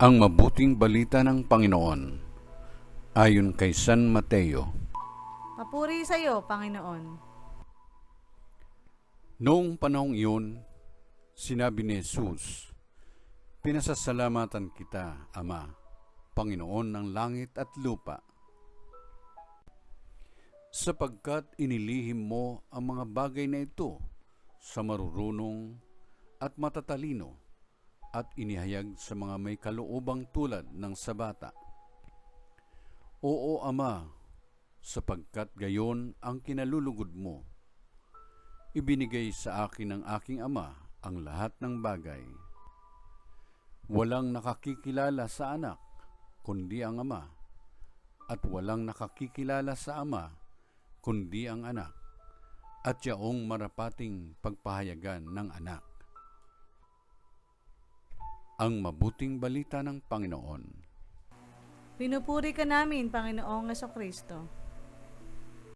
Ang mabuting balita ng Panginoon ayon kay San Mateo. Papuri sa iyo, Panginoon. Noong panahong iyon, sinabi ni Jesus, "Pinasasalamatan kita, Ama, Panginoon ng langit at lupa, sapagkat inilihim mo ang mga bagay na ito sa marurunong at matatalino at inihayag sa mga may kaloobang tulad ng sa bata. Oo, Ama, sapagkat gayon ang kinalulugod mo. Ibinigay sa akin ng aking Ama ang lahat ng bagay. Walang nakakikilala sa anak, kundi ang Ama, at walang nakakikilala sa Ama, kundi ang anak, at yaong marapating pagpahayagan ng anak." Ang mabuting balita ng Panginoon. Pinupuri ka namin, Panginoong Jesucristo.